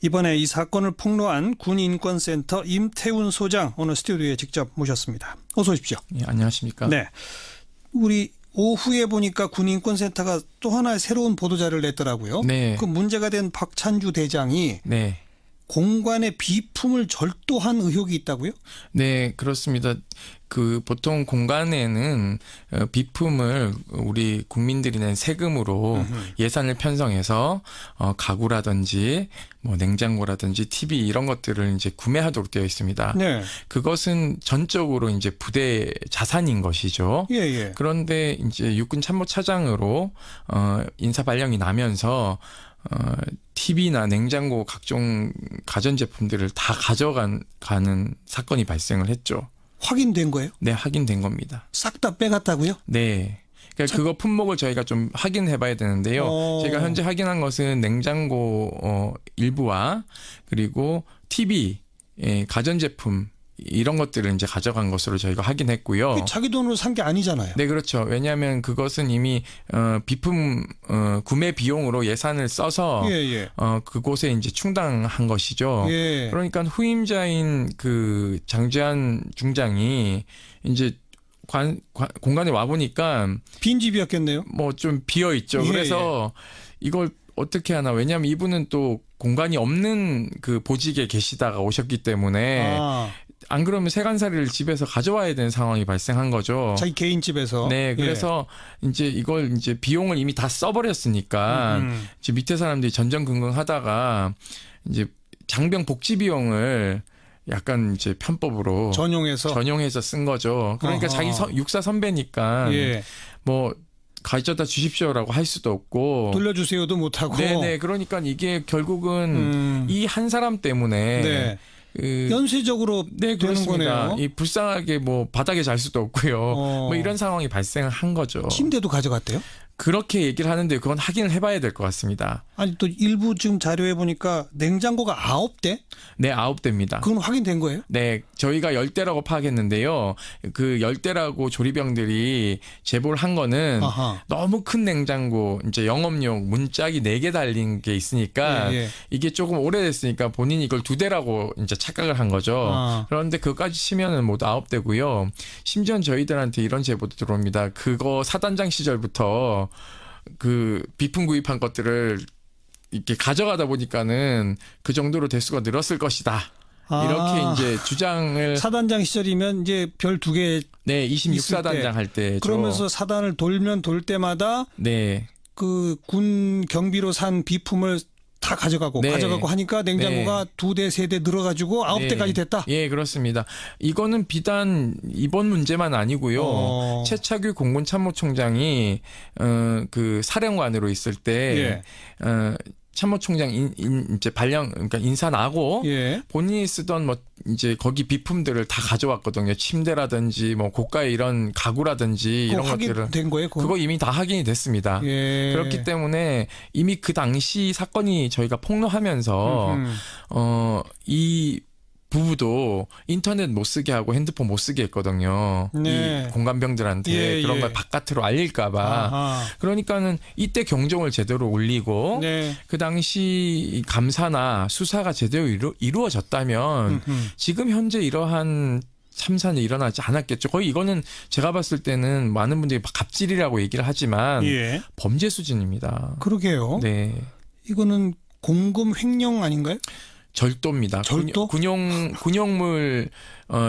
이번에 이 사건을 폭로한 군인권센터 임태훈 소장 오늘 스튜디오에 직접 모셨습니다. 어서 오십시오. 예, 안녕하십니까. 네, 우리 오후에 보니까 군인권센터가 또 하나의 새로운 보도자를 냈더라고요. 네. 그 문제가 된 박찬주 대장이 네. 공관의 비품을 절도한 의혹이 있다고요? 네, 그렇습니다. 그 보통 공간에는 비품을 우리 국민들이 낸 세금으로 예산을 편성해서 가구라든지 뭐 냉장고라든지 TV 이런 것들을 이제 구매하도록 되어 있습니다. 네. 그것은 전적으로 이제 부대 자산인 것이죠. 예, 예. 그런데 이제 육군 참모차장으로 인사 발령이 나면서 TV나 냉장고 각종 가전제품들을 다 가져가는 사건이 발생을 했죠. 확인된 거예요? 네, 확인된 겁니다. 싹 다 빼갔다고요? 네. 그러니까 그거 품목을 저희가 좀 확인해 봐야 되는데요. 제가 현재 확인한 것은 냉장고 일부와 그리고 TV, 가전제품 이런 것들을 이제 가져간 것으로 저희가 확인했고요. 자기 돈으로 산 게 아니잖아요. 네, 그렇죠. 왜냐하면 그것은 이미 비품 구매 비용으로 예산을 써서 예, 예. 그곳에 이제 충당한 것이죠. 예. 그러니까 후임자인 그 장재환 중장이 이제 공간에 와 보니까 빈집이었겠네요. 뭐 좀 비어 있죠. 예, 그래서 이걸 어떻게 하나. 왜냐하면 이분은 또 공간이 없는 그 보직에 계시다가 오셨기 때문에 안 그러면 세간살이를 집에서 가져와야 되는 상황이 발생한 거죠. 자기 개인 집에서. 네, 그래서 이제 이걸 이제 비용을 이미 다 써버렸으니까 이제 밑에 사람들이 전전긍긍하다가 이제 장병 복지 비용을 약간 이제 편법으로 전용해서 쓴 거죠. 그러니까 자기 육사 선배니까 예. 뭐 가져다 주십시오라고 할 수도 없고 돌려주세요도 못하고. 네네. 그러니까 이게 결국은 이 한 사람 때문에. 네. 연쇄적으로 네, 되는 거네요. 이 불쌍하게 뭐 바닥에 잘 수도 없고요. 뭐 이런 상황이 발생한 거죠. 침대도 가져갔대요? 그렇게 얘기를 하는데 그건 확인을 해봐야 될 것 같습니다. 아니 또 일부 지금 자료에 보니까 냉장고가 9대? 네, 9대입니다. 그건 확인된 거예요? 네, 저희가 10대라고 파악했는데요. 그 10대라고 조리병들이 제보를 한 거는 너무 큰 냉장고, 이제 영업용 문짝이 4개 달린 게 있으니까 이게 조금 오래됐으니까 본인이 이걸 2대라고 이제 착각을 한 거죠. 그런데 그것까지 치면은 모두 9대고요. 심지어 저희들한테 이런 제보도 들어옵니다. 그거 사단장 시절부터 그 비품 구입한 것들을 이렇게 가져가다 보니까는 그 정도로 대수가 늘었을 것이다. 이렇게 이제 주장을. 사단장 시절이면 이제 별 2개. 네, 26사단장 할 때죠. 그러면서 사단을 돌면 돌 때마다. 네. 그 군 경비로 산 비품을 다 가져가고 하니까 냉장고가 2대, 3대 늘어가지고 9대까지 됐다. 예, 그렇습니다. 이거는 비단 이번 문제만 아니고요. 최차규 공군 참모총장이 그 사령관으로 있을 때 참모총장 이제 발령 그러니까 인사 나고 본인이 쓰던 뭐 이제 거기 비품들을 다 가져왔거든요. 침대라든지 뭐 고가의 이런 가구라든지 이런 것들을. 확인된 거예요? 그거 이미 다 확인이 됐습니다. 그렇기 때문에 이미 그 당시 사건이 저희가 폭로하면서 이 부부도 인터넷 못 쓰게 하고 핸드폰 못 쓰게 했거든요. 이 공관병들한테 그런 걸 바깥으로 알릴까봐. 그러니까는 이때 경종을 제대로 울리고 그 당시 감사나 수사가 제대로 이루어졌다면 지금 현재 이러한 참사는 일어나지 않았겠죠. 거의 이거는 제가 봤을 때는 많은 분들이 갑질이라고 얘기를 하지만 범죄 수준입니다. 그러게요. 네. 이거는 공금 횡령 아닌가요? 절도입니다. 절도? 군용물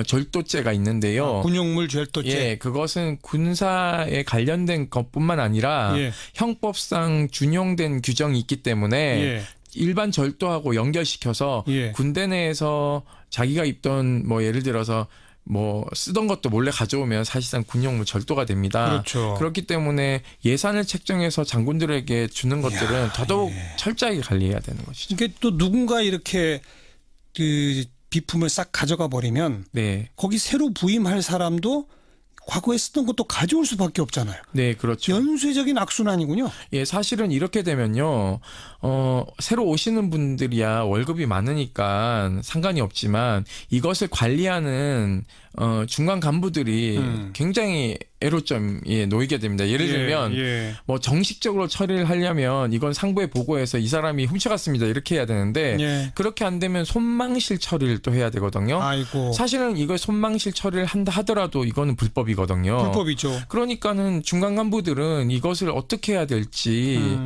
절도죄가 있는데요. 군용물 절도죄. 예, 그것은 군사에 관련된 것뿐만 아니라 형법상 준용된 규정이 있기 때문에 일반 절도하고 연결시켜서 군대 내에서 자기가 입던 뭐 예를 들어서 뭐 쓰던 것도 몰래 가져오면 사실상 군용물 절도가 됩니다. 그렇죠. 그렇기 때문에 예산을 책정해서 장군들에게 주는 것들은 더더욱 철저하게 관리해야 되는 것이죠. 이게 또 누군가 이렇게 그 비품을 싹 가져가 버리면 거기 새로 부임할 사람도 과거에 쓰던 것도 가져올 수밖에 없잖아요. 네, 그렇죠. 연쇄적인 악순환이군요. 예, 사실은 이렇게 되면요. 새로 오시는 분들이야 월급이 많으니까 상관이 없지만 이것을 관리하는 중간 간부들이 굉장히 애로점에 놓이게 됩니다. 예를 들면 뭐 정식적으로 처리를 하려면 이건 상부에 보고해서 이 사람이 훔쳐갔습니다. 이렇게 해야 되는데 그렇게 안 되면 손망실 처리를 또 해야 되거든요. 아이고. 사실은 이걸 손망실 처리를 한다 하더라도 이거는 불법이거든요. 불법이죠. 그러니까는 중간 간부들은 이것을 어떻게 해야 될지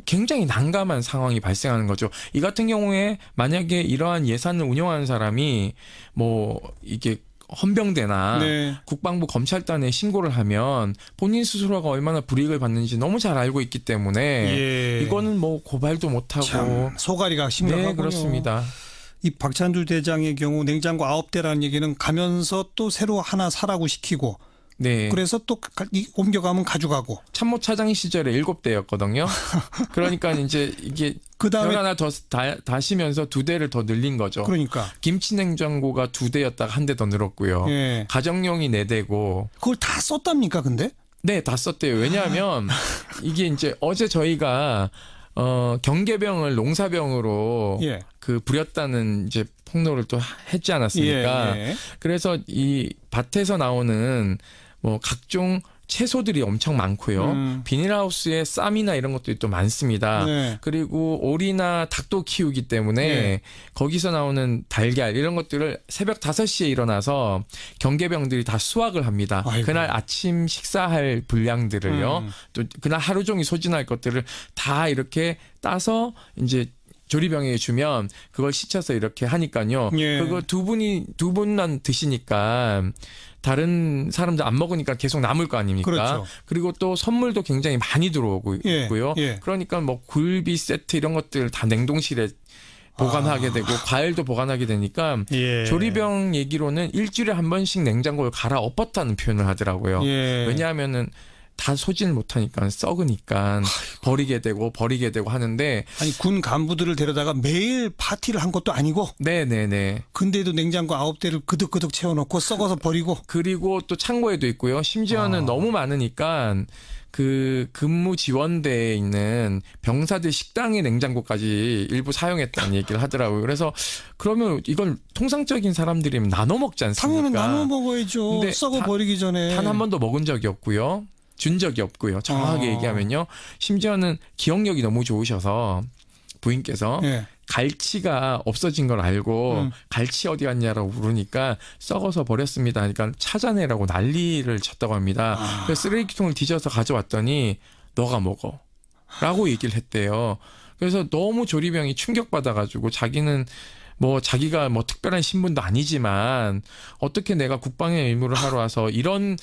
굉장히 난감한 상황이 발생하는 거죠. 이 같은 경우에 만약에 이러한 예산을 운영하는 사람이 뭐 이게 헌병대나 국방부 검찰단에 신고를 하면 본인 스스로가 얼마나 불이익을 받는지 너무 잘 알고 있기 때문에 이거는 뭐 고발도 못하고 참 소가리가 심각하군요. 네, 그렇습니다. 이 박찬주 대장의 경우 냉장고 9대라는 얘기는 가면서 또 새로 하나 사라고 시키고 그래서 또 옮겨가면 가져가고. 참모차장 시절에 7대였거든요. 그러니까 이제 이게 그다음에 하나 더 다시면서 2대를 더 늘린 거죠. 그러니까 김치냉장고가 2대였다가 1대 더 늘었고요. 가정용이 4대고. 그걸 다 썼답니까, 근데? 네, 다 썼대요. 왜냐하면 이게 이제 어제 저희가 경계병을 농사병으로 그 부렸다는 이제 폭로를 또 했지 않았습니까? 그래서 이 밭에서 나오는 뭐 각종 채소들이 엄청 많고요. 비닐하우스에 쌈이나 이런 것들이 또 많습니다. 그리고 오리나 닭도 키우기 때문에 거기서 나오는 달걀 이런 것들을 새벽 5시에 일어나서 경계병들이 다 수확을 합니다. 아이고. 그날 아침 식사할 분량들을요. 또 그날 하루 종일 소진할 것들을 다 이렇게 따서 이제 조리병에 주면 그걸 씻혀서 이렇게 하니까요. 그거 두 분만 드시니까 다른 사람들 안 먹으니까 계속 남을 거 아닙니까? 그렇죠. 그리고 또 선물도 굉장히 많이 들어오고 있고요. 그러니까 뭐 굴비 세트 이런 것들 다 냉동실에 보관하게 되고 과일도 보관하게 되니까 조리병 얘기로는 일주일에 한 번씩 냉장고를 갈아 엎었다는 표현을 하더라고요. 왜냐하면은 다 소진을 못하니까 썩으니까 버리게 되고 하는데 아니 군 간부들을 데려다가 매일 파티를 한 것도 아니고 네네네. 근데도 냉장고 9대를 그득그득 채워놓고 썩어서 버리고 그리고 또 창고에도 있고요. 심지어는 너무 많으니까 그 근무 지원대에 있는 병사들 식당의 냉장고까지 일부 사용했다는 얘기를 하더라고요. 그래서 그러면 이건 통상적인 사람들이면 나눠 먹지 않습니까? 당연히 나눠 먹어야죠. 썩어 버리기 전에. 단 한 번도 먹은 적이 없고요. 준 적이 없고요. 정확하게 얘기하면요. 심지어는 기억력이 너무 좋으셔서 부인께서 갈치가 없어진 걸 알고 갈치 어디 갔냐라고 물으니까 썩어서 버렸습니다. 그러니까 찾아내라고 난리를 쳤다고 합니다. 그래서 쓰레기통을 뒤져서 가져왔더니 너가 먹어 라고 얘기를 했대요. 그래서 너무 조리병이 충격받아가지고 자기는 뭐 자기가 뭐 특별한 신분도 아니지만 어떻게 내가 국방의 의무를 하러 와서 이런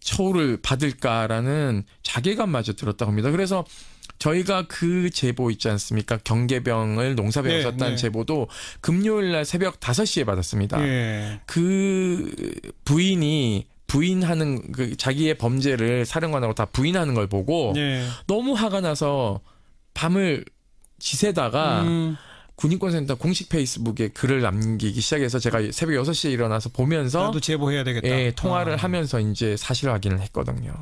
처우를 받을까라는 자괴감마저 들었다고 합니다. 그래서 저희가 그 제보 있지 않습니까? 경계병을 농사병을 썼다는 제보도 금요일 날 새벽 5시에 받았습니다. 그 부인하는 그 자기의 범죄를 사령관하고 다 부인하는 걸 보고 너무 화가 나서 밤을 지새다가 군인권센터 공식 페이스북에 글을 남기기 시작해서 제가 새벽 6시에 일어나서 보면서 나도 제보해야 되겠다. 통화를 하면서 이제 사실 확인을 했거든요.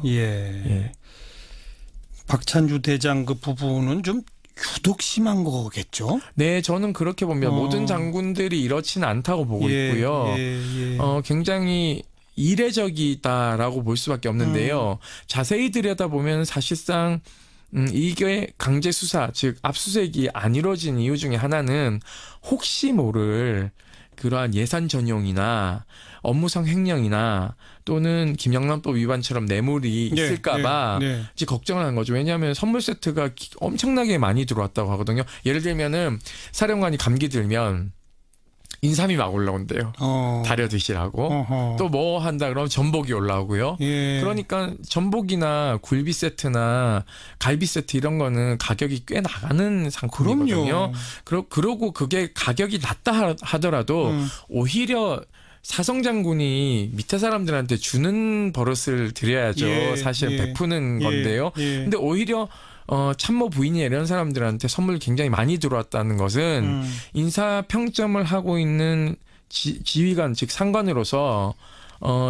박찬주 대장 그 부분은 좀 유독 심한 거겠죠? 네, 저는 그렇게 봅니다. 모든 장군들이 이렇지는 않다고 보고 있고요. 굉장히 이례적이다라고 볼 수밖에 없는데요. 자세히 들여다보면 사실상 이게 강제 수사, 즉 압수수색이 안 이루어진 이유 중에 하나는 혹시 모를 그러한 예산 전용이나 업무상 횡령이나 또는 김영란법 위반처럼 뇌물이 있을까봐 이제 걱정을 한 거죠. 왜냐하면 선물 세트가 엄청나게 많이 들어왔다고 하거든요. 예를 들면은 사령관이 감기 들면 인삼이 막 올라온대요. 다려 드시라고. 또 뭐 한다 그러면 전복이 올라오고요. 그러니까 전복이나 굴비 세트나 갈비 세트 이런 거는 가격이 꽤 나가는 상품이거든요. 그러고 그게 가격이 낮다 하더라도 오히려 사성장군이 밑에 사람들한테 주는 버릇을 드려야죠. 사실 베푸는 건데요. 근데 오히려 참모 부인이 이런 사람들한테 선물이 굉장히 많이 들어왔다는 것은 인사 평점을 하고 있는 지휘관 즉 상관으로서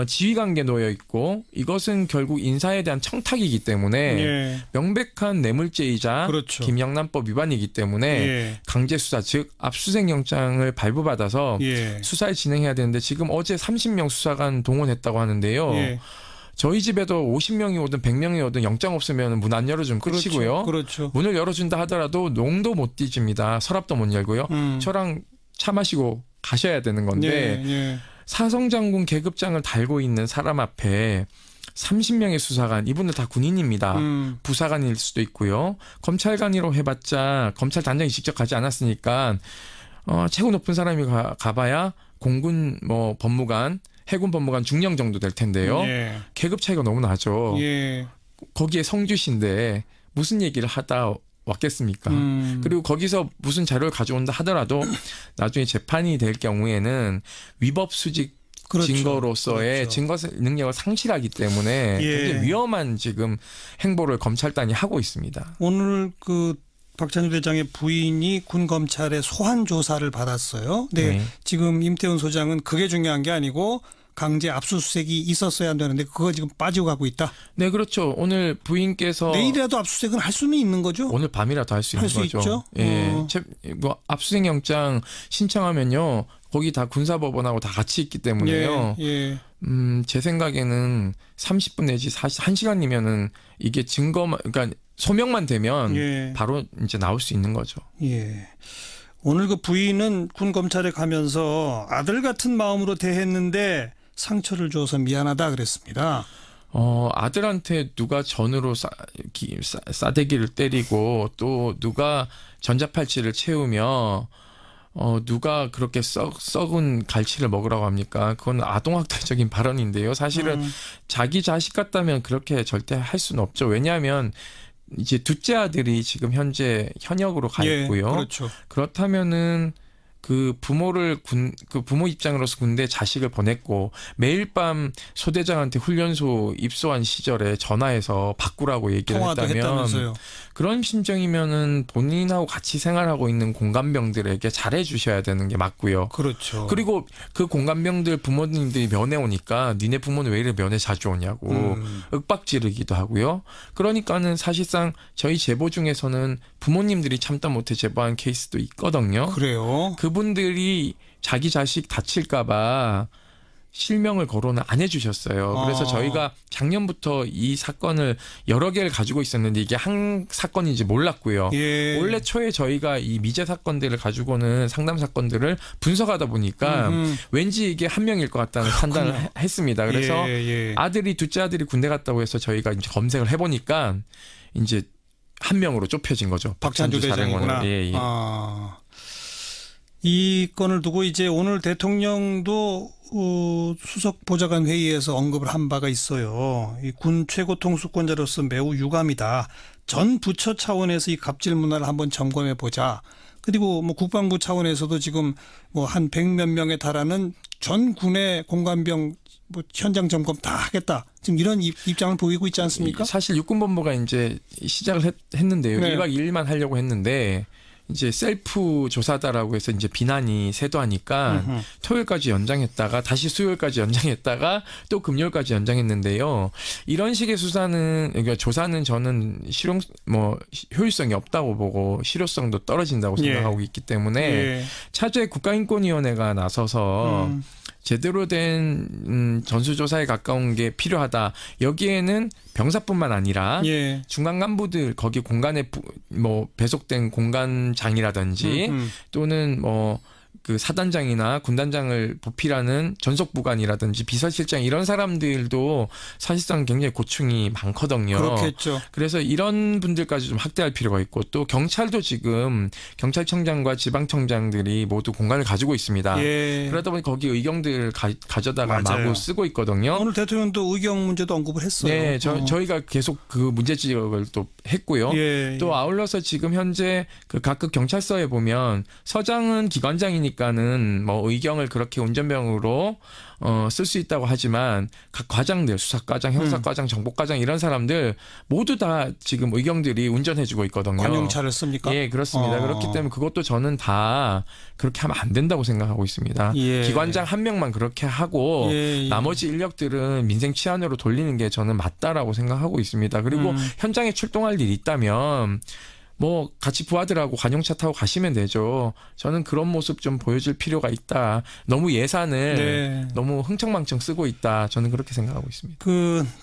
지휘관계에 놓여 있고 이것은 결국 인사에 대한 청탁이기 때문에 예. 명백한 뇌물죄이자 그렇죠. 김영란법 위반이기 때문에 예. 강제 수사 즉 압수수색 영장을 발부받아서 예. 수사를 진행해야 되는데 지금 어제 30명 수사관 동원했다고 하는데요. 예. 저희 집에도 50명이 오든 100명이 오든 영장 없으면 문 안 열어주면 그렇죠. 끝이고요. 그렇죠. 문을 열어준다 하더라도 농도 못 뒤집니다. 서랍도 못 열고요. 저랑 차 마시고 가셔야 되는 건데 예, 예. 사성장군 계급장을 달고 있는 사람 앞에 30명의 수사관, 이분들 다 군인입니다. 부사관일 수도 있고요. 검찰관이라고 해봤자 검찰 단장이 직접 가지 않았으니까 최고 높은 사람이 가봐야 공군 뭐 법무관, 해군 법무관 중령 정도 될 텐데요. 예. 계급 차이가 너무 나죠. 예. 거기에 성주시인데 무슨 얘기를 하다 왔겠습니까? 그리고 거기서 무슨 자료를 가져온다 하더라도 나중에 재판이 될 경우에는 위법 수직 그렇죠. 증거로서의 그렇죠. 증거 능력을 상실하기 때문에 예. 굉장히 위험한 지금 행보를 검찰단이 하고 있습니다. 오늘 그 박찬주 대장의 부인이 군 검찰의 소환 조사를 받았어요. 네. 지금 임태훈 소장은 그게 중요한 게 아니고 강제 압수수색이 있었어야 되는데 그거 지금 빠지고 가고 있다. 네, 그렇죠. 오늘 부인께서 내일이라도 압수수색은 할 수는 있는 거죠. 오늘 밤이라도 할 수 있는 거죠. 있죠? 예, 뭐 압수수색 영장 신청하면요, 거기 다 군사법원하고 다 같이 있기 때문에요. 예, 예. 제 생각에는 30분 내지 1시간이면은 이게 증거만, 그러니까 소명만 되면 예. 바로 이제 나올 수 있는 거죠. 예. 오늘 그 부인은 군 검찰에 가면서 아들 같은 마음으로 대했는데 상처를 줘서 미안하다 그랬습니다. 아들한테 누가 전으로 싸대기를 때리고 또 누가 전자팔찌를 채우며 누가 그렇게 썩은 갈치를 먹으라고 합니까? 그건 아동학대적인 발언인데요. 사실은 자기 자식 같다면 그렇게 절대 할 수는 없죠. 왜냐하면 이제 둘째 아들이 지금 현재 현역으로 가 있고요. 예, 그렇죠. 그렇다면은 그 부모 입장으로서 군대 자식을 보냈고 매일 밤 소대장한테 훈련소 입소한 시절에 전화해서 바꾸라고 얘기를 했다면 그런 심정이면은 본인하고 같이 생활하고 있는 공간병들에게 잘해 주셔야 되는 게 맞고요. 그렇죠. 그리고 그 공간병들 부모님들이 면회 오니까 니네 부모는 왜 이래 면회 자주 오냐고 윽박지르기도 하고요. 그러니까는 사실상 저희 제보 중에서는 부모님들이 참다 못해 제보한 케이스도 있거든요. 그래요? 그분들이 자기 자식 다칠까 봐 실명을 거론을 안 해주셨어요. 그래서 저희가 작년부터 이 사건을 여러 개를 가지고 있었는데 이게 한 사건인지 몰랐고요. 예. 올해 초에 저희가 이 미제 사건들을 가지고는 상담 사건들을 분석하다 보니까 왠지 이게 한 명일 것 같다는 판단을 했습니다. 그래서 예. 아들이 둘째 아들이 군대 갔다고 해서 저희가 이제 검색을 해보니까 이제 한 명으로 좁혀진 거죠. 박찬주 사령관으로. 예. 이 건을 두고 이제 오늘 대통령도 수석 보좌관 회의에서 언급을 한 바가 있어요. 이 군 최고 통수권자로서 매우 유감이다. 전 부처 차원에서 이 갑질 문화를 한번 점검해 보자. 그리고 뭐 국방부 차원에서도 지금 뭐 한 100몇 명에 달하는 전 군의 공관병 뭐 현장 점검 다 하겠다. 지금 이런 입장을 보이고 있지 않습니까? 사실 육군본부가 이제 시작을 했는데요. 네. 1박 2일만 하려고 했는데 이제 셀프 조사다라고 해서 이제 비난이 쇄도하니까 토요일까지 연장했다가 다시 수요일까지 연장했다가 또 금요일까지 연장했는데요. 이런 식의 수사는, 그러니까 조사는 저는 효율성이 없다고 보고 실효성도 떨어진다고 생각하고 있기 때문에 차제 국가인권위원회가 나서서 제대로 된 전수조사에 가까운 게 필요하다. 여기에는 병사뿐만 아니라 중간 간부들 거기 공간에 배속된 공간장이라든지 또는 그 사단장이나 군단장을 보필하는 전속부관이라든지 비서실장 이런 사람들도 사실상 굉장히 고충이 많거든요. 그렇겠죠. 그래서 이런 분들까지 좀 확대할 필요가 있고 또 경찰도 지금 경찰청장과 지방청장들이 모두 공간을 가지고 있습니다. 예. 그러다 보니 거기 의경들 가져다가 마구 쓰고 있거든요. 오늘 대통령도 의경 문제도 언급을 했어요. 네, 저희가 계속 그 문제 지적을 또 했고요. 또 아울러서 지금 현재 그 각급 경찰서에 보면 서장은 기관장이 과장이니까는 뭐 의경을 그렇게 운전병으로 쓸 수 있다고 하지만 각 과장들, 수사과장, 형사과장, 정보과장 이런 사람들 모두 다 지금 의경들이 운전해주고 있거든요. 관용차를 씁니까? 예, 그렇습니다. 그렇기 때문에 그것도 저는 다 그렇게 하면 안 된다고 생각하고 있습니다. 예. 기관장 한 명만 그렇게 하고 예. 나머지 인력들은 민생 치안으로 돌리는 게 저는 맞다라고 생각하고 있습니다. 그리고 현장에 출동할 일이 있다면 뭐 같이 부하들하고 관용차 타고 가시면 되죠. 저는 그런 모습 좀 보여줄 필요가 있다. 너무 예산을 네. 너무 흥청망청 쓰고 있다. 저는 그렇게 생각하고 있습니다.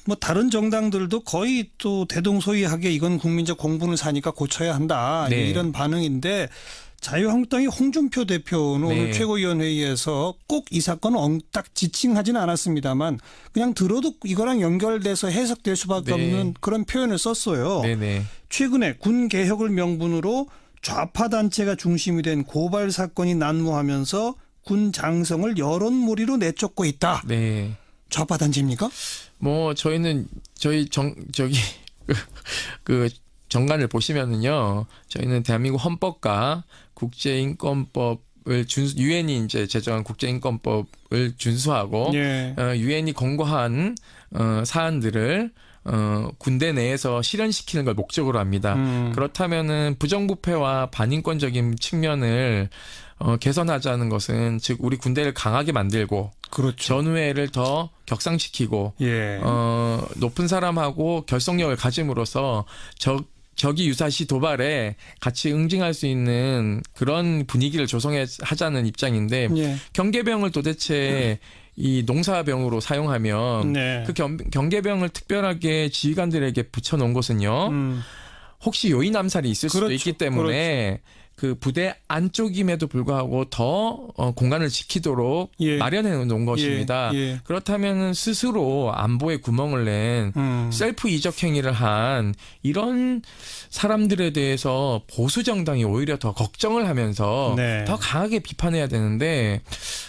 뭐 다른 정당들도 거의 또 대동소이하게 이건 국민적 공분을 사니까 고쳐야 한다. 네. 이런 반응인데 자유한국당의 홍준표 대표는 네. 오늘 최고위원회의에서 꼭 이 사건을 딱 지칭하지는 않았습니다만 그냥 들어도 이거랑 연결돼서 해석될 수밖에 네. 없는 그런 표현을 썼어요. 네네. 최근에 군 개혁을 명분으로 좌파 단체가 중심이 된 고발 사건이 난무하면서 군 장성을 여론몰이로 내쫓고 있다. 네. 좌파 단체입니까? 뭐 저희는 그 정관을 보시면은요. 저희는 대한민국 헌법과 국제인권법을 유엔이 이제 제정한 국제인권법을 준수하고 예. 유엔이 권고한 사안들을 군대 내에서 실현시키는 걸 목적으로 합니다. 그렇다면은 부정부패와 반인권적인 측면을 개선하자는 것은 즉 우리 군대를 강하게 만들고 그렇죠. 전우회를 더 격상시키고 예. 높은 사람하고 결속력을 가짐으로써 적이 유사시 도발에 같이 응징할 수 있는 그런 분위기를 조성하자는 입장인데 예. 경계병을 도대체 이 농사병으로 사용하면 네. 그 경계병을 특별하게 지휘관들에게 붙여놓은 것은요. 혹시 요인 암살이 있을 수도 그렇죠. 있기 때문에 그렇죠. 그 부대 안쪽임에도 불구하고 더 공간을 지키도록 예. 마련해 놓은 것입니다. 예. 그렇다면 스스로 안보에 구멍을 낸 셀프 이적 행위를 한 이런 사람들에 대해서 보수 정당이 오히려 더 걱정을 하면서 네. 더 강하게 비판해야 되는데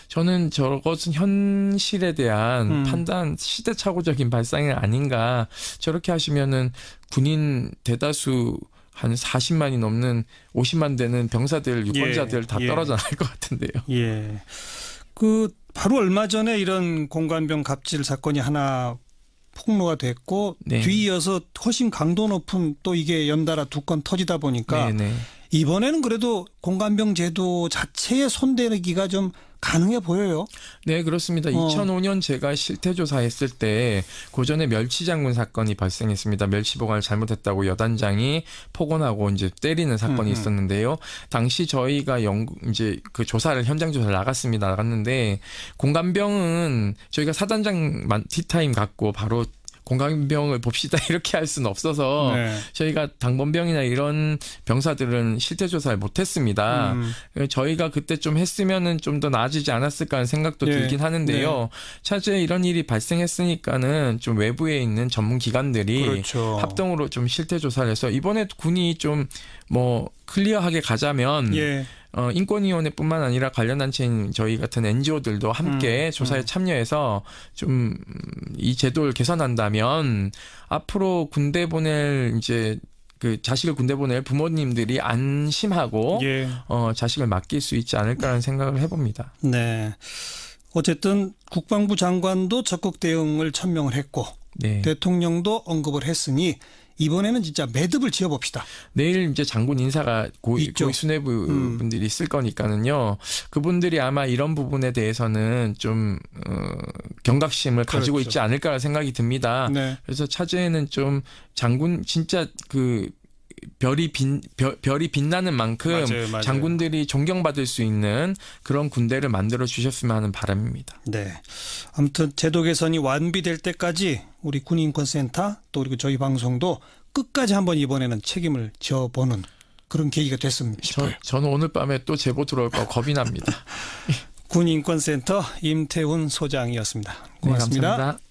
저는 저것은 현실에 대한 판단 시대착오적인 발상이 아닌가. 저렇게 하시면은 군인 대다수 한 40만이 넘는 50만 되는 병사들, 유권자들 다 떨어져 나갈 것 같은데요. 예. 바로 얼마 전에 이런 공관병 갑질 사건이 하나 폭로가 됐고 네. 뒤이어서 훨씬 강도 높은 또 이게 연달아 두 건 터지다 보니까 네네. 이번에는 그래도 공관병 제도 자체에 손대기가 좀 가능해 보여요. 네, 그렇습니다. 2005년 제가 실태조사했을 때 고전에 멸치장군 사건이 발생했습니다. 멸치 보관을 잘못했다고 여단장이 폭언하고 이제 때리는 사건이 있었는데요. 당시 저희가 이제 그 현장 조사를 나갔는데 공관병은 저희가 사단장 티타임 갖고 바로 공관병을 봅시다 이렇게 할 수는 없어서 네. 저희가 당번병이나 이런 병사들은 실태조사를 못했습니다. 저희가 그때 좀 했으면은 좀 더 나아지지 않았을까 하는 생각도 들긴 하는데요. 네. 차제에 이런 일이 발생했으니까는 좀 외부에 있는 전문 기관들이 그렇죠. 합동으로 좀 실태조사를 해서 이번에 군이 좀 뭐 클리어하게 가자면 예. 인권위원회뿐만 아니라 관련 단체인 저희 같은 NGO들도 함께 조사에 참여해서 좀 이 제도를 개선한다면 앞으로 군대 보낼 이제 그 자식을 군대 보낼 부모님들이 안심하고 예. 자식을 맡길 수 있지 않을까라는 생각을 해봅니다. 네. 어쨌든 국방부 장관도 적극 대응을 천명을 했고 네. 대통령도 언급을 했으니 이번에는 진짜 매듭을 지어봅시다. 내일 이제 장군 인사가 고위 수뇌부 분들이 있을 거니까는요. 그분들이 아마 이런 부분에 대해서는 좀 경각심을 가지고 그렇죠. 있지 않을까 생각이 듭니다. 네. 그래서 차제에는 좀 장군 진짜 그 별이 빛나는 만큼 맞아요. 장군들이 존경받을 수 있는 그런 군대를 만들어 주셨으면 하는 바람입니다. 네. 아무튼 제도 개선이 완비될 때까지 우리 군인권센터 또 그리고 저희 방송도 끝까지 한번 이번에는 책임을 져보는 그런 계기가 됐으면 싶어요. 저는 오늘 밤에 또 제보 들어올까 겁이 납니다. 군인권센터 임태훈 소장이었습니다. 고맙습니다. 네, 감사합니다.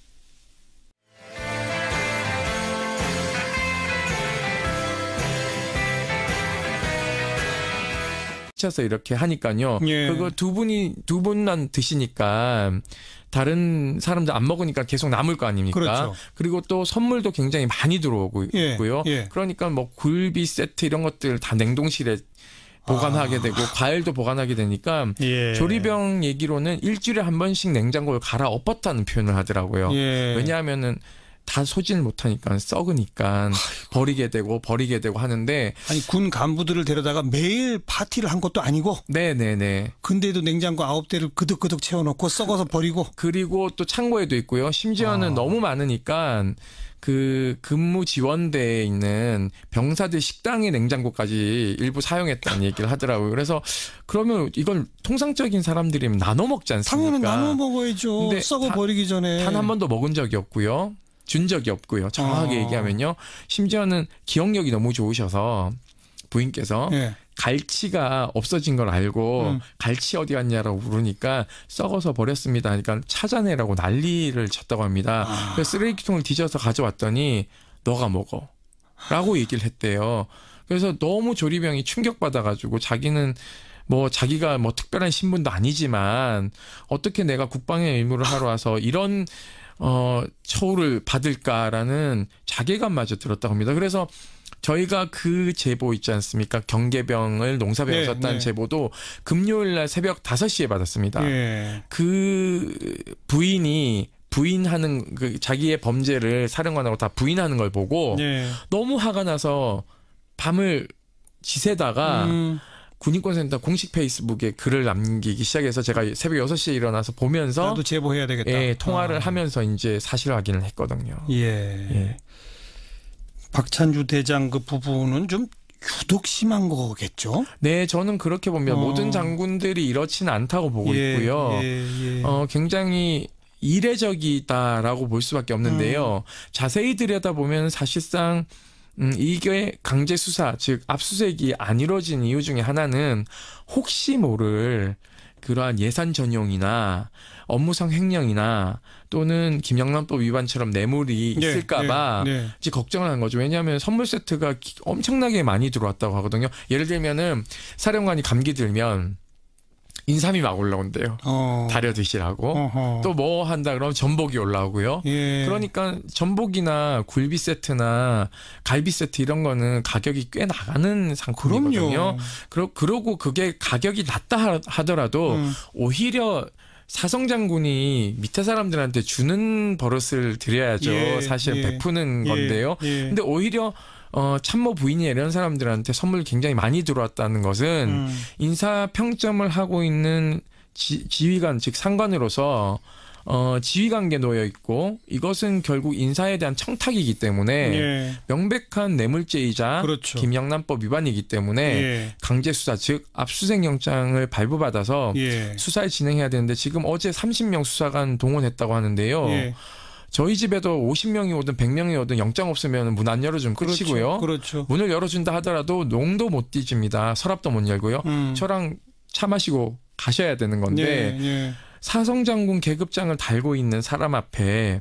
서 이렇게 하니까요. 예. 그거 두 분만 드시니까 다른 사람들 안 먹으니까 계속 남을 거 아닙니까? 그렇죠. 그리고 또 선물도 굉장히 많이 들어오고 예. 있고요. 예. 그러니까 뭐 굴비 세트 이런 것들 다 냉동실에 보관하게 되고 과일도 보관하게 되니까 예. 조리병 얘기로는 일주일에 한 번씩 냉장고를 갈아 엎었다는 표현을 하더라고요. 예. 왜냐하면은 다 소진을 못하니까 썩으니까 버리게 되고 하는데 아니 군 간부들을 데려다가 매일 파티를 한 것도 아니고 네네네. 근데도 냉장고 9대를 그득그득 채워놓고 썩어서 버리고 그리고 또 창고에도 있고요. 심지어는 너무 많으니까 그 근무 지원대에 있는 병사들 식당의 냉장고까지 일부 사용했다는 얘기를 하더라고요. 그래서 그러면 이건 통상적인 사람들이면 나눠 먹지 않습니까? 당연히 나눠 먹어야죠. 썩어 버리기 전에. 단 한 번도 먹은 적이 없고요. 준 적이 없고요. 정확하게 얘기하면요. 심지어는 기억력이 너무 좋으셔서 부인께서 예. 갈치가 없어진 걸 알고 갈치 어디 갔냐라고 물으니까 썩어서 버렸습니다. 그러니까 찾아내라고 난리를 쳤다고 합니다. 그래서 쓰레기통을 뒤져서 가져왔더니 너가 먹어 라고 얘기를 했대요. 그래서 너무 조리병이 충격받아가지고 자기는 자기가 특별한 신분도 아니지만 어떻게 내가 국방의 의무를 하러 와서 이런 처우를 받을까라는 자괴감마저 들었다고 합니다. 그래서 저희가 그 제보 있지 않습니까? 경계병을 농사병을 썼다는 제보도 금요일 날 새벽 5시에 받았습니다. 그 부인이 부인하는 자기의 범죄를 사령관하고 다 부인하는 걸 보고 너무 화가 나서 밤을 지새다가 군인권센터 공식 페이스북에 글을 남기기 시작해서 제가 새벽 6시에 일어나서 보면서 나도 제보해야 되겠다. 통화를 하면서 이제 사실 확인을 했거든요. 예. 박찬주 대장 그 부부는 좀 유독 심한 거겠죠? 네, 저는 그렇게 봅니다. 모든 장군들이 이렇지는 않다고 보고 있고요. 굉장히 이례적이다라고 볼 수밖에 없는데요. 자세히 들여다보면 사실상 이게 강제 수사, 즉 압수수색이 안 이루어진 이유 중에 하나는 혹시 모를 그러한 예산 전용이나 업무상 횡령이나 또는 김영란법 위반처럼 뇌물이 있을까봐 이제 걱정을 한 거죠. 왜냐하면 선물 세트가 엄청나게 많이 들어왔다고 하거든요. 예를 들면은 사령관이 감기 들면 인삼이 막 올라온대요. 다려 드시라고. 또 뭐 한다 그러면 전복이 올라오고요. 그러니까 전복이나 굴비 세트나 갈비 세트 이런 거는 가격이 꽤 나가는 상품이거든요. 그러고 그게 가격이 낮다 하더라도 오히려 사성장군이 밑에 사람들한테 주는 버릇을 드려야죠. 사실 베푸는 건데요. 근데 오히려 참모 부인이 이런 사람들한테 선물 굉장히 많이 들어왔다는 것은 인사 평점을 하고 있는 지휘관 즉 상관으로서 지휘관계에 놓여 있고 이것은 결국 인사에 대한 청탁이기 때문에 명백한 뇌물죄이자 김영란법 위반이기 때문에 강제 수사 즉 압수수색 영장을 발부받아서 수사를 진행해야 되는데 지금 어제 30명 수사관 동원했다고 하는데요. 저희 집에도 50명이 오든 100명이 오든 영장 없으면 문 안 열어주면 끝이고요. 문을 열어준다 하더라도 농도 못 뒤집니다. 서랍도 못 열고요. 저랑 차 마시고 가셔야 되는 건데 사성장군 계급장을 달고 있는 사람 앞에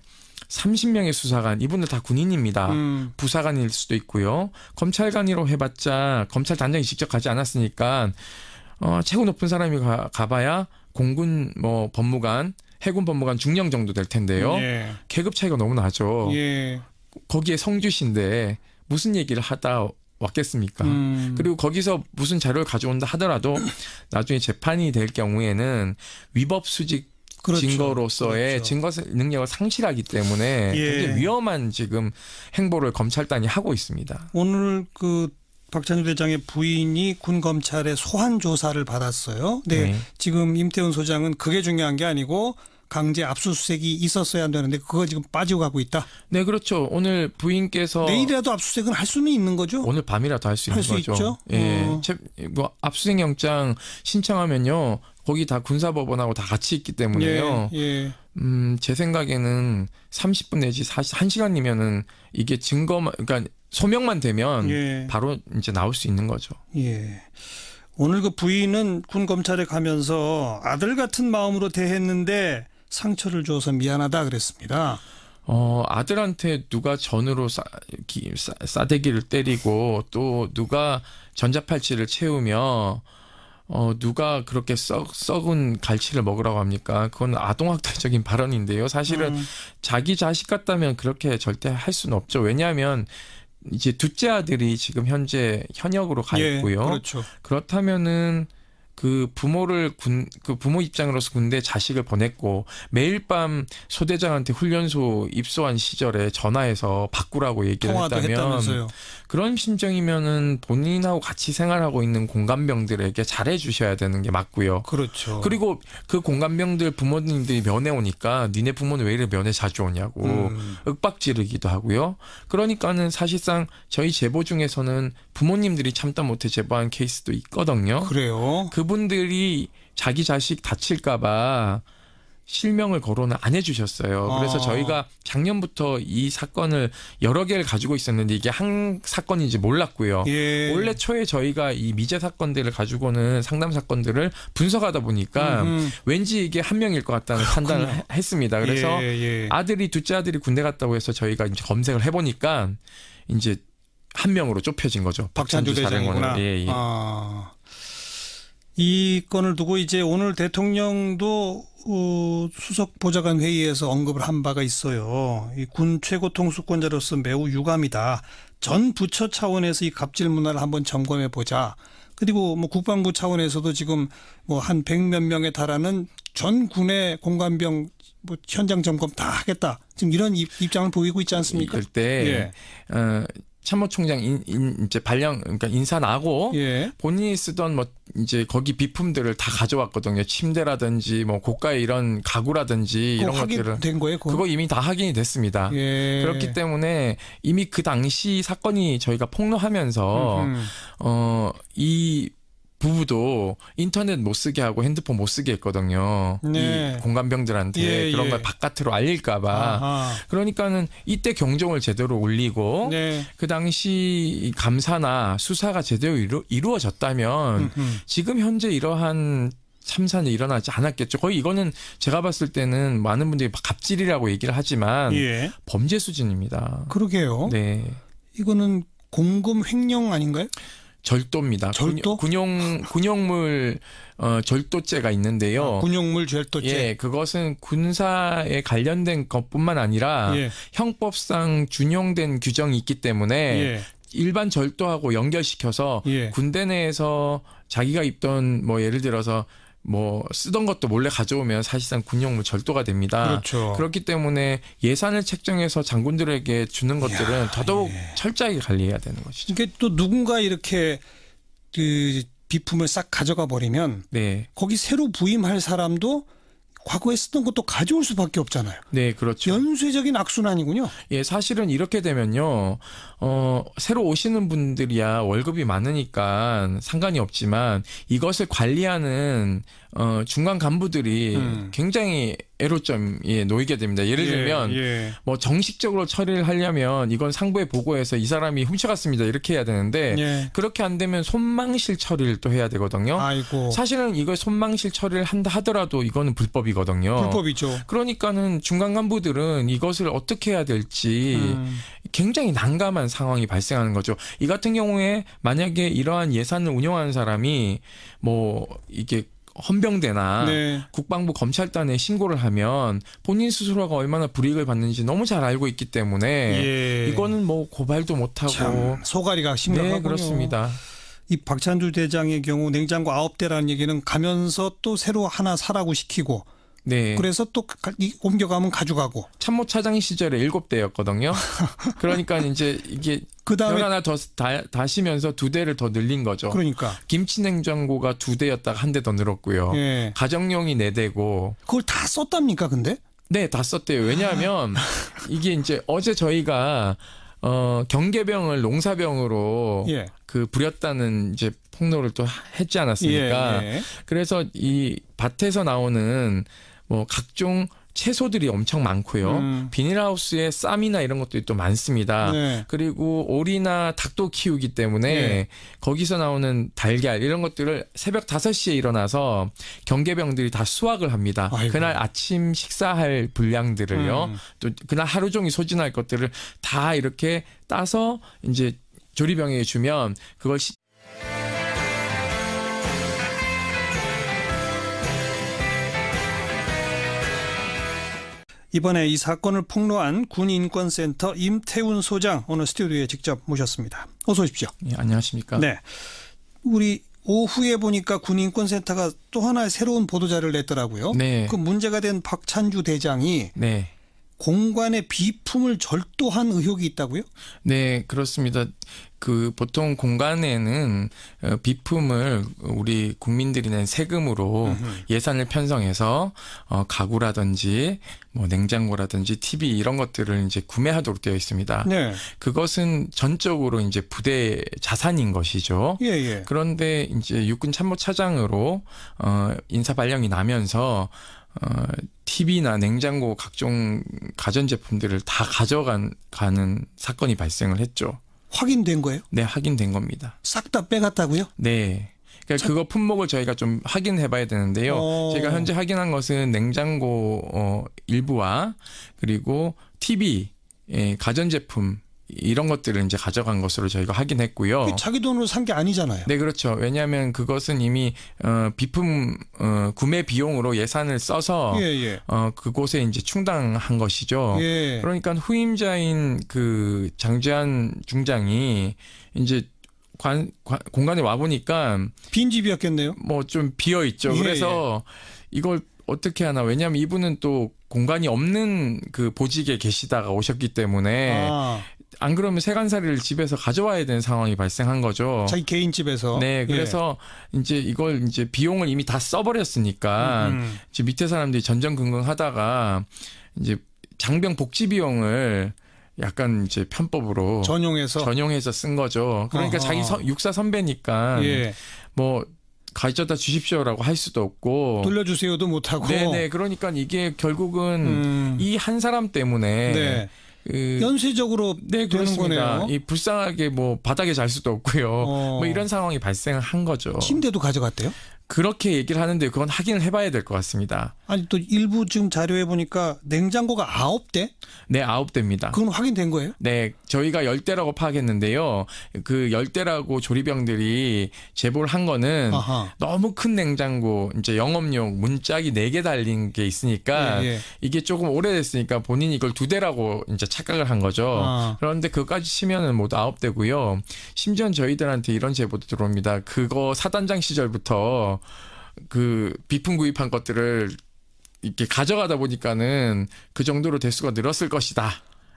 30명의 수사관, 이분들 다 군인입니다. 부사관일 수도 있고요. 검찰관이라고 해봤자 검찰 단장이 직접 가지 않았으니까 최고 높은 사람이 가봐야 공군 법무관, 해군 법무관 중령 정도 될 텐데요. 계급 차이가 너무 나죠. 거기에 성주신데 무슨 얘기를 하다 왔겠습니까? 그리고 거기서 무슨 자료를 가져온다 하더라도 나중에 재판이 될 경우에는 위법 수직 증거로서의 증거 능력을 상실하기 때문에 굉장히 위험한 지금 행보를 검찰단이 하고 있습니다. 오늘 박찬주 대장의 부인이 군 검찰에 소환 조사를 받았어요. 네. 지금 임태훈 소장은 그게 중요한 게 아니고 강제 압수수색이 있었어야 되는데 그거 지금 빠지고 가고 있다. 네, 그렇죠. 오늘 부인께서 내일이라도 압수수색은 할 수는 있는 거죠. 오늘 밤이라도 할 수 있는 거죠. 있죠. 압수수색 영장 신청하면요. 거기 다 군사법원하고 다 같이 있기 때문에요. 제 생각에는 30분 내지 1시간이면은 이게 그러니까 소명만 되면 바로 이제 나올 수 있는 거죠. 오늘 그 부인은 군 검찰에 가면서 아들 같은 마음으로 대했는데 상처를 줘서 미안하다 그랬습니다. 아들한테 누가 전으로 싸대기를 때리고 또 누가 전자팔찌를 채우며 누가 그렇게 썩은 갈치를 먹으라고 합니까? 그건 아동학대적인 발언인데요. 사실은 자기 자식 같다면 그렇게 절대 할 수는 없죠. 왜냐하면 이제 둘째 아들이 지금 현재 현역으로 가 있고요. 그렇죠. 그렇다면은 그 부모 입장으로서 군대 자식을 보냈고 매일 밤 소대장한테 훈련소 입소한 시절에 전화해서 바꾸라고 얘기를 했다면 했다면서요. 그런 심정이면은 본인하고 같이 생활하고 있는 공간병들에게 잘해 주셔야 되는 게 맞고요. 그렇죠. 그리고 그 공간병들 부모님들이 면회 오니까 니네 부모는 왜 이래 면회 자주 오냐고 윽박지르기도 하고요. 그러니까는 사실상 저희 제보 중에서는 부모님들이 참다 못해 제보한 케이스도 있거든요. 그래요. 그분들이 자기 자식 다칠까봐 실명을 거론을 안 해주셨어요. 그래서 저희가 작년부터 이 사건을 여러 개를 가지고 있었는데 이게 한 사건인지 몰랐고요. 올해 초에 저희가 이 미제 사건들을 가지고는 상담 사건들을 분석하다 보니까 왠지 이게 한 명일 것 같다는 판단을 했습니다. 그래서 둘째 아들이 군대 갔다고 해서 저희가 이제 검색을 해보니까 이제 한 명으로 좁혀진 거죠. 박찬주 대장이구나. 이 건을 두고 이제 오늘 대통령도 수석 보좌관 회의에서 언급을 한 바가 있어요. 이 군 최고 통수권자로서 매우 유감이다. 전 부처 차원에서 이 갑질 문화를 한번 점검해 보자. 그리고 뭐 국방부 차원에서도 지금 뭐 한 100몇 명에 달하는 전 군의 공관병 뭐 현장 점검 다 하겠다. 지금 이런 입장을 보이고 있지 않습니까? 그때 참모총장 이제 그러니까 인사 나고 본인이 쓰던 뭐 이제 거기 비품들을 다 가져왔거든요. 침대라든지 뭐 고가의 이런 가구라든지 이런 것들을 확인된 거예요? 그거 이미 다 확인이 됐습니다. 그렇기 때문에 이미 그 당시 사건이 저희가 폭로하면서 이 부부도 인터넷 못 쓰게 하고 핸드폰 못 쓰게 했거든요. 이 공간병들한테 그런 걸 바깥으로 알릴까봐. 그러니까는 이때 경종을 제대로 울리고 그 당시 감사나 수사가 제대로 이루어졌다면 지금 현재 이러한 참사는 일어나지 않았겠죠. 거의 이거는 제가 봤을 때는 많은 분들이 갑질이라고 얘기를 하지만 범죄 수준입니다. 그러게요. 네. 이거는 공금 횡령 아닌가요? 절도입니다. 절도? 군용물 절도죄가 있는데요. 군용물 절도죄. 그것은 군사에 관련된 것뿐만 아니라 형법상 준용된 규정이 있기 때문에 일반 절도하고 연결시켜서 군대 내에서 자기가 입던 뭐 예를 들어서 뭐 쓰던 것도 몰래 가져오면 사실상 군용물 절도가 됩니다. 그렇죠. 그렇기 때문에 예산을 책정해서 장군들에게 주는 것들은 더더욱 철저하게 관리해야 되는 것이죠. 이게 또 누군가 이렇게 그 비품을 싹 가져가 버리면 거기 새로 부임할 사람도 과거에 쓰던 것도 가져올 수밖에 없잖아요. 네, 그렇죠. 연쇄적인 악순환이군요. 사실은 이렇게 되면요. 새로 오시는 분들이야 월급이 많으니까 상관이 없지만 이것을 관리하는 중간 간부들이 굉장히 애로점에 놓이게 됩니다. 예를 들면 뭐 정식적으로 처리를 하려면 이건 상부에 보고해서 이 사람이 훔쳐갔습니다. 이렇게 해야 되는데 그렇게 안 되면 손망실 처리를 또 해야 되거든요. 아이고. 사실은 이걸 손망실 처리를 한다 하더라도 이거는 불법이거든요. 불법이죠. 그러니까는 중간 간부들은 이것을 어떻게 해야 될지 굉장히 난감한 상황이 발생하는 거죠. 이 같은 경우에 만약에 이러한 예산을 운영하는 사람이 뭐 이게 헌병대나 국방부 검찰단에 신고를 하면 본인 스스로가 얼마나 불이익을 받는지 너무 잘 알고 있기 때문에 이거는 뭐 고발도 못하고 소가리가 심각하군요. 네, 그렇습니다. 이 박찬주 대장의 경우 냉장고 9대라는 얘기는 가면서 또 새로 하나 사라고 시키고 그래서 또 옮겨가면 가져가고. 참모차장 시절에 7대였거든요. 그러니까 이제 이게 별 하나 더 다시면서 2대를 더 늘린 거죠. 그러니까. 김치냉장고가 2대였다가 1대 더 늘었고요. 가정용이 4대고. 그걸 다 썼답니까 근데? 네, 다 썼대요. 왜냐하면 이게 이제 어제 저희가 경계병을 농사병으로 그 부렸다는 이제 폭로를 또 했지 않았습니까? 그래서 이 밭에서 나오는 뭐 각종 채소들이 엄청 많고요. 비닐하우스에 쌈이나 이런 것들이 또 많습니다. 그리고 오리나 닭도 키우기 때문에 거기서 나오는 달걀 이런 것들을 새벽 5시에 일어나서 경계병들이 다 수확을 합니다. 그날 아침 식사할 분량들을요. 또 그날 하루 종일 소진할 것들을 다 이렇게 따서 이제 조리병에 주면 그걸 이번에 이 사건을 폭로한 군인권센터 임태훈 소장 오늘 스튜디오에 직접 모셨습니다. 어서 오십시오. 예, 안녕하십니까. 네, 우리 오후에 보니까 군인권센터가 또 하나의 새로운 보도자를 냈더라고요. 네. 그 문제가 된 박찬주 대장이 네. 공관의 비품을 절도한 의혹이 있다고요? 네, 그렇습니다. 그 보통 공간에는 비품을 우리 국민들이 낸 세금으로 예산을 편성해서 가구라든지 뭐 냉장고라든지 TV 이런 것들을 이제 구매하도록 되어 있습니다. 네. 그것은 전적으로 이제 부대 자산인 것이죠. 예, 예. 그런데 이제 육군 참모차장으로 인사 발령이 나면서 TV나 냉장고 각종 가전제품들을 다 가져가는 사건이 발생을 했죠. 확인된 거예요? 네, 확인된 겁니다. 싹 다 빼갔다고요? 네. 그러니까 그거 품목을 저희가 좀 확인해 봐야 되는데요. 제가 현재 확인한 것은 냉장고 일부와 그리고 TV, 가전제품 이런 것들을 이제 가져간 것으로 저희가 확인했고요. 자기 돈으로 산 게 아니잖아요. 네, 그렇죠. 왜냐하면 그것은 이미 비품 구매 비용으로 예산을 써서 그곳에 이제 충당한 것이죠. 예. 그러니까 후임자인 그 장재환 중장이 이제 공간에 와 보니까 빈집이었겠네요. 뭐 좀 비어 있죠. 그래서 이걸 어떻게 하나? 왜냐하면 이분은 또 공간이 없는 그 보직에 계시다가 오셨기 때문에 안 그러면 세간살이를 집에서 가져와야 되는 상황이 발생한 거죠. 자기 개인 집에서. 네, 그래서 이제 이걸 이제 비용을 이미 다 써버렸으니까 이제 밑에 사람들이 전전긍긍하다가 이제 장병 복지 비용을 약간 이제 편법으로 전용해서 쓴 거죠. 그러니까 자기 육사 선배니까 뭐 가져다 주십시오라고 할 수도 없고 돌려주세요도 못하고. 네네. 그러니까 이게 결국은 이 한 사람 때문에 연쇄적으로 네, 되는 거네요. 이 불쌍하게 뭐 바닥에 잘 수도 없고요. 뭐 이런 상황이 발생한 거죠. 침대도 가져갔대요? 그렇게 얘기를 하는데 그건 확인을 해봐야 될 것 같습니다. 아니 또 일부 지금 자료에 보니까 냉장고가 9대? 네, 9대입니다. 그건 확인된 거예요? 네, 저희가 10대라고 파악했는데요. 그 10대라고 조리병들이 제보를 한 거는 너무 큰 냉장고, 이제 영업용 문짝이 4개 달린 게 있으니까 이게 조금 오래됐으니까 본인이 이걸 2대라고 이제 착각을 한 거죠. 그런데 그것까지 치면은 모두 9대고요. 심지어 저희들한테 이런 제보도 들어옵니다. 그거 사단장 시절부터 그 비품 구입한 것들을 이렇게 가져가다 보니까는 그 정도로 대수가 늘었을 것이다.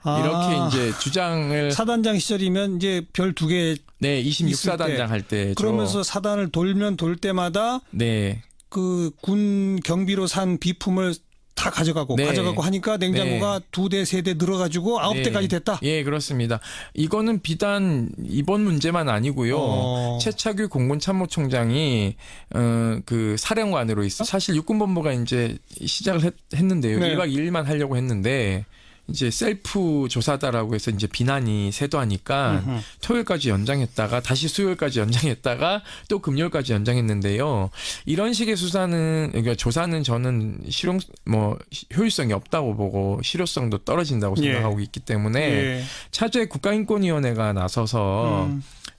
이렇게 이제 주장을. 사단장 시절이면 이제 별 2개. 네, 26사단장 할 때죠. 그러면서 사단을 돌면 돌 때마다. 네. 그 군 경비로 산 비품을 다 가져가고 하니까 냉장고가 2대, 3대 늘어가지고 9대까지 됐다. 예, 그렇습니다. 이거는 비단 이번 문제만 아니고요. 최차규 공군참모총장이 그 사령관으로 있어. 사실 육군본부가 이제 시작을 했는데요. 1박 2일만 하려고 했는데 이제 셀프 조사다라고 해서 이제 비난이 쇄도하니까 토요일까지 연장했다가 다시 수요일까지 연장했다가 또 금요일까지 연장했는데요. 이런 식의 수사는 그러니까 조사는 저는 효율성이 없다고 보고 실효성도 떨어진다고 생각하고 있기 때문에 차제 국가인권위원회가 나서서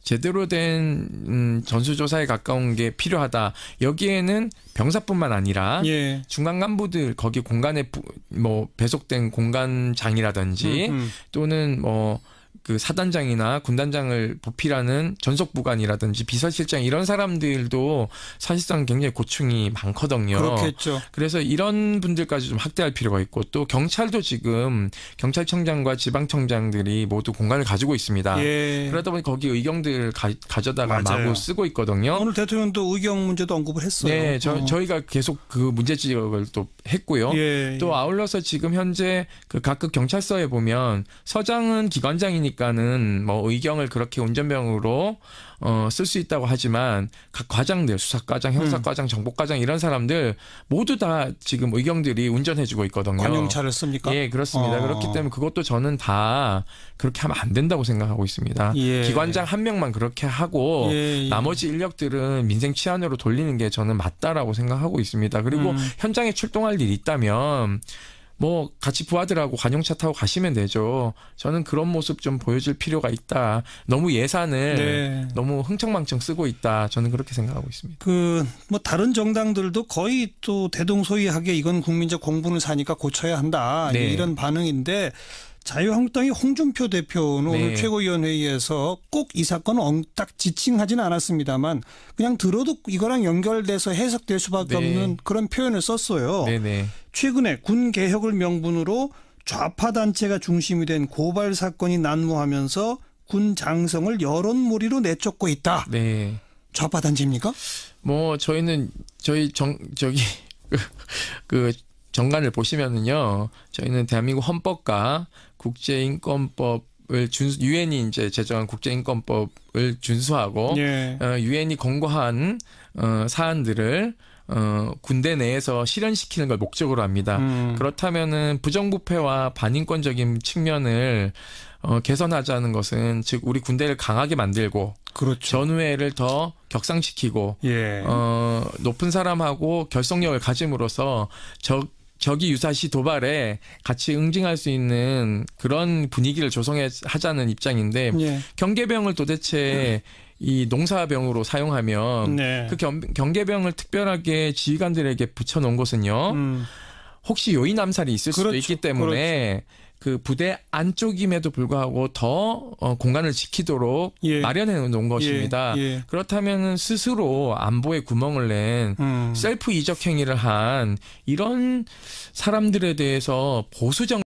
제대로 된 전수조사에 가까운 게 필요하다. 여기에는 병사뿐만 아니라 중간 간부들 거기 공간에 뭐 배속된 공간장이라든지 또는 뭐 그 사단장이나 군단장을 보필하는 전속부관이라든지 비서실장 이런 사람들도 사실상 굉장히 고충이 많거든요. 그렇겠죠. 그래서 이런 분들까지 좀 확대할 필요가 있고 또 경찰도 지금 경찰청장과 지방청장들이 모두 공간을 가지고 있습니다. 그러다 보니 거기 의경들 가져다가 마구 쓰고 있거든요. 오늘 대통령도 의경 문제도 언급을 했어요. 네, 저희가 계속 그 문제 지적을 또 했고요. 또 아울러서 지금 현재 그 각급 경찰서에 보면 서장은 기관장이니까는 뭐 의경을 그렇게 운전병으로 쓸 수 있다고 하지만 각 과장들, 수사과장, 형사과장, 정보과장 이런 사람들 모두 다 지금 의경들이 운전해주고 있거든요. 관용차를 씁니까? 예, 그렇습니다. 그렇기 때문에 그것도 저는 다 그렇게 하면 안 된다고 생각하고 있습니다. 기관장 한 명만 그렇게 하고 나머지 인력들은 민생 치안으로 돌리는 게 저는 맞다라고 생각하고 있습니다. 그리고 현장에 출동할 일이 있다면 뭐 같이 부하들하고 관용차 타고 가시면 되죠. 저는 그런 모습 좀 보여줄 필요가 있다. 너무 예산을 네. 너무 흥청망청 쓰고 있다. 저는 그렇게 생각하고 있습니다. 뭐 다른 정당들도 거의 또 대동소이하게 이건 국민적 공분을 사니까 고쳐야 한다. 네. 이런 반응인데 자유한국당의 홍준표 대표는 네. 오늘 최고위원회의에서 꼭 이 사건을 딱 지칭하지는 않았습니다만 그냥 들어도 이거랑 연결돼서 해석될 수밖에 네. 없는 그런 표현을 썼어요. 네네. 최근에 군 개혁을 명분으로 좌파 단체가 중심이 된 고발 사건이 난무하면서 군 장성을 여론몰이로 내쫓고 있다. 네. 좌파 단체입니까? 뭐 저희는 그 정관을 보시면은요. 저희는 대한민국 헌법과 국제인권법을 유엔이 이제 제정한 국제인권법을 준수하고 예. 유엔이 권고한 사안들을 군대 내에서 실현시키는 걸 목적으로 합니다. 그렇다면은 부정부패와 반인권적인 측면을 개선하자는 것은 즉 우리 군대를 강하게 만들고 그렇죠. 전우회를 더 격상시키고 예. 높은 사람하고 결속력을 가짐으로써 적이 유사시 도발에 같이 응징할 수 있는 그런 분위기를 조성하자는 입장인데 예. 경계병을 도대체 이 농사병으로 사용하면 네. 그 경계병을 특별하게 지휘관들에게 붙여놓은 것은요. 혹시 요인 암살이 있을 수도 있기 때문에 그 부대 안쪽임에도 불구하고 더 공간을 지키도록 예. 마련해 놓은 것입니다. 예. 그렇다면 스스로 안보에 구멍을 낸 셀프 이적 행위를 한 이런 사람들에 대해서 보수 정